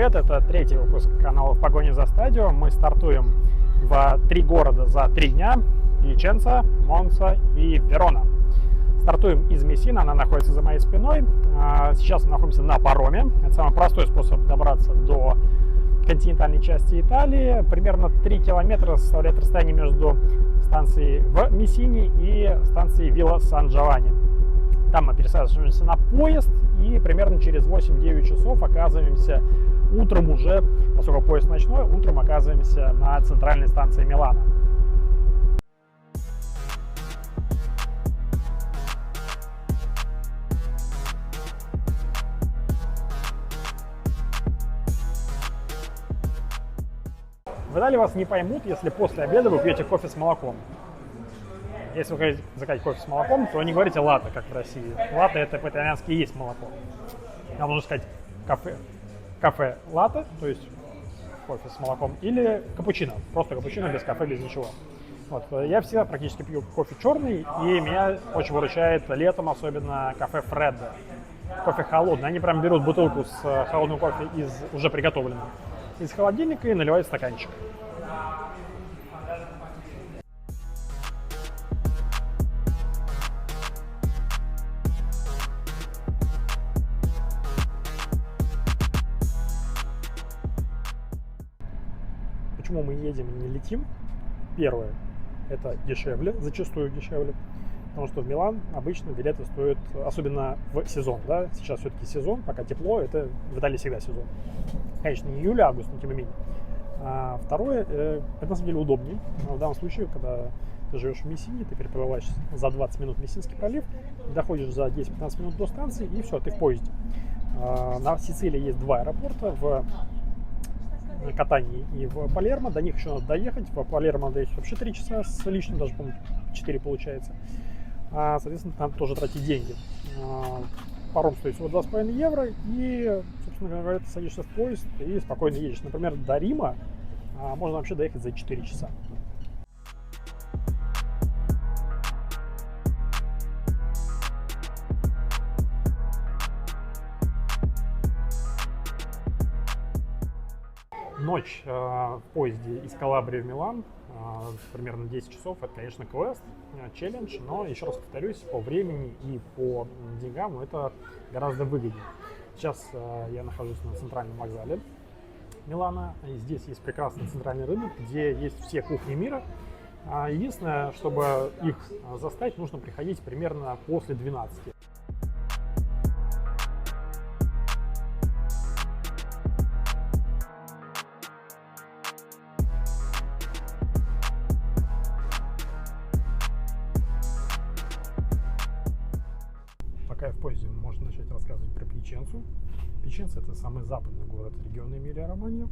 привет! Это третий выпуск канала «В погоне за стадио». Мы стартуем в 3 города за 3 дня: Пьяченца, Монца и Верона. Стартуем из Мессины, она находится за моей спиной. Сейчас мы находимся на пароме. Это самый простой способ добраться до континентальной части Италии. Примерно 3 километра составляет расстояние между станцией в Мессине и станцией Вилла Сан-Джованни. Там мы пересаживаемся на поезд и примерно через 8-9 часов оказываемся утром уже, поскольку поезд ночной, утром оказываемся на центральной станции Милана. В Италии вас не поймут, если после обеда вы пьете кофе с молоком. Если вы хотите заказать кофе с молоком, то не говорите латте, как в России. Латте — это по-итальянски и есть молоко. Нам нужно сказать кафе латте, то есть кофе с молоком, или капучино, просто капучино без кафе, без ничего. Вот. Я всегда практически пью кофе черный, и меня очень выручает летом особенно кафе Фреддо. Кофе холодный. Они прям берут бутылку с холодным кофе уже приготовленным из холодильника и наливают в стаканчик. Почему мы едем и не летим? Первое, это дешевле, зачастую дешевле, потому что в Милан обычно билеты стоят, особенно в сезон, да, сейчас все-таки сезон, пока тепло, это в Италии всегда сезон. Конечно, не июль, август, но тем не менее. Второе, это на самом деле удобнее. В данном случае, когда ты живешь в Мессине, ты переплываешь за 20 минут Мессинский пролив, доходишь за 10-15 минут до станции, и все, ты в поезде. На Сицилии есть 2 аэропорта, в Катании и в Палермо. До них еще надо доехать. В Палермо надо ехать вообще 3 часа с лишним, даже, по-моему, 4 получается. Соответственно, там тоже тратить деньги. Паром стоит всего 2,5 евро, и, собственно говоря, ты садишься в поезд и спокойно едешь. Например, до Рима можно вообще доехать за 4 часа. Ночь в поезде из Калабрии в Милан, примерно 10 часов, это, конечно, квест, челлендж, но, еще раз повторюсь, по времени и по деньгам это гораздо выгоднее. Сейчас я нахожусь на центральном вокзале Милана, и здесь есть прекрасный центральный рынок, где есть все кухни мира. Единственное, чтобы их застать, нужно приходить примерно после 12. Пока я в поезде, можно начать рассказывать про Пьяченцу. Пьяченца — это самый западный город региона Эмилия-Романья,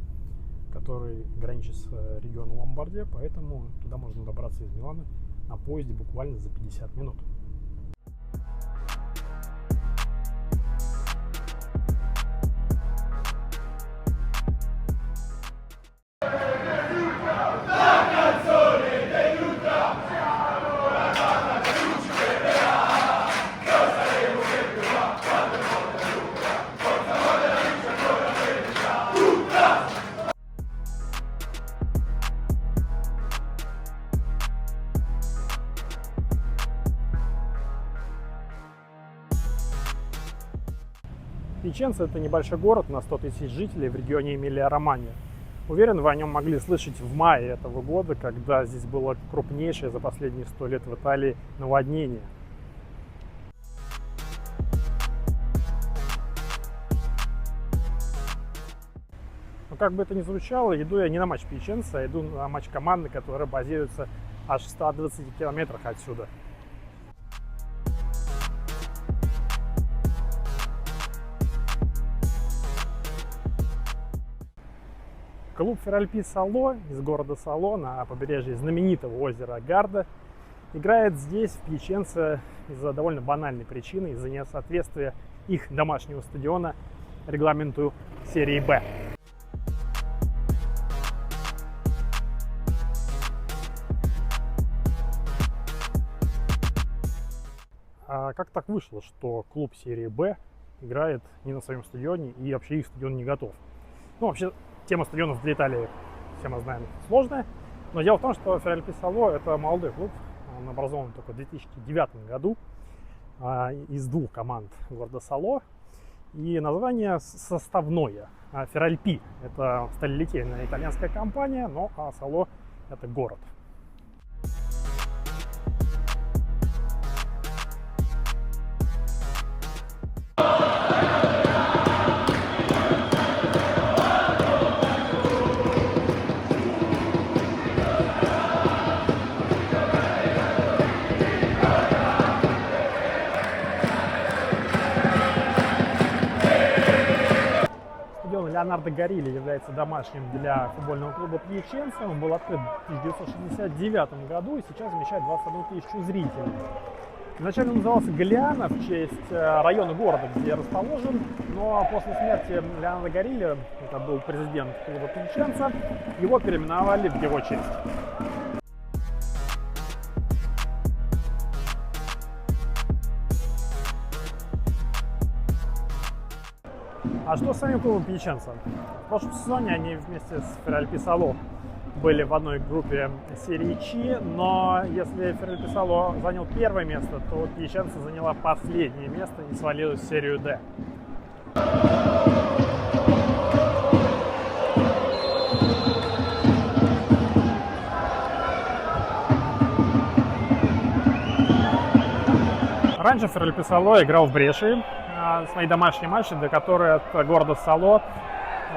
который граничит с регионом Ломбардия, поэтому туда можно добраться из Милана на поезде буквально за 50 минут. Пьяченца — это небольшой город на 100 тысяч жителей в регионе Эмилия-Романья. Уверен, вы о нем могли слышать в мае этого года, когда здесь было крупнейшее за последние 100 лет в Италии наводнение. Но как бы это ни звучало, иду я не на матч Пьяченца, а иду на матч команды, которая базируется аж в 120 километрах отсюда. Клуб Феральпи Сало из города Сало на побережье знаменитого озера Гарда играет здесь, в Пьяченце, из-за довольно банальной причины, из-за несоответствия их домашнего стадиона регламенту серии Б. А как так вышло, что клуб серии Б играет не на своем стадионе и вообще их стадион не готов? Ну, вообще, тема стадионов для Италии, все мы знаем, сложная. Но дело в том, что Феральпи Сало – это молодой клуб. Он образован только в 2009 году из двух команд города Сало. И название составное. Феральпи – это сталелитейная итальянская компания, но Сало – это город. Стадион Леонардо Гарилли является домашним для футбольного клуба Пьяченца. Он был открыт в 1969 году и сейчас вмещает 21 тысячу зрителей. Изначально он назывался Галлиано в честь района города, где расположен, но после смерти Леонардо Гарилли, это был президент клуба Пьяченца, его переименовали в его честь. А что с самим клубом Пьяченца? В прошлом сезоне они вместе с Феральпи Сало были в одной группе серии Чи, но если Феральпи Сало занял первое место, то Пьяченца заняла последнее место и свалилась в серию Д. Раньше Феральпи Сало играл в Бреши, свои домашние матчи, до которых от города Сало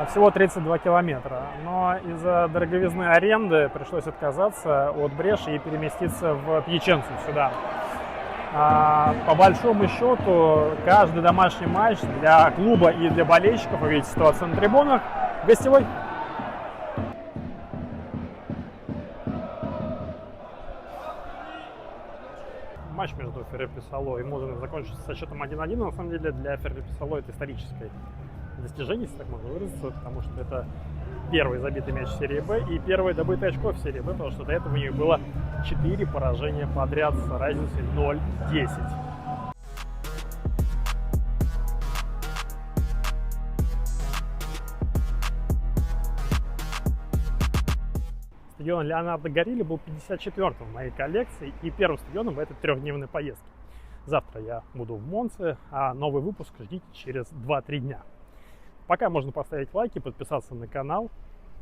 всего 32 километра. Но из-за дороговизны аренды пришлось отказаться от Бреши и переместиться в Пьяченцу сюда. По большому счету, каждый домашний матч для клуба и для болельщиков, вы видите ситуацию на трибунах, гостевой. Матч между Феральпи Сало и Моденой закончился со счетом 1-1. На самом деле для Феральпи Сало это историческое достижение, если так можно выразиться, потому что это первый забитый мяч в серии Б и первое добытое очко в серии Б, потому что до этого у них было 4 поражения подряд с разницей 0-10. Стадион Леонардо Гарилли был 54-м в моей коллекции и первым стадионом в этой трехдневной поездке. Завтра я буду в Монце, а новый выпуск ждите через 2-3 дня. Пока можно поставить лайки, подписаться на канал.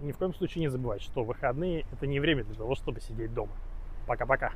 Ни в коем случае не забывайте, что выходные – это не время для того, чтобы сидеть дома. Пока-пока.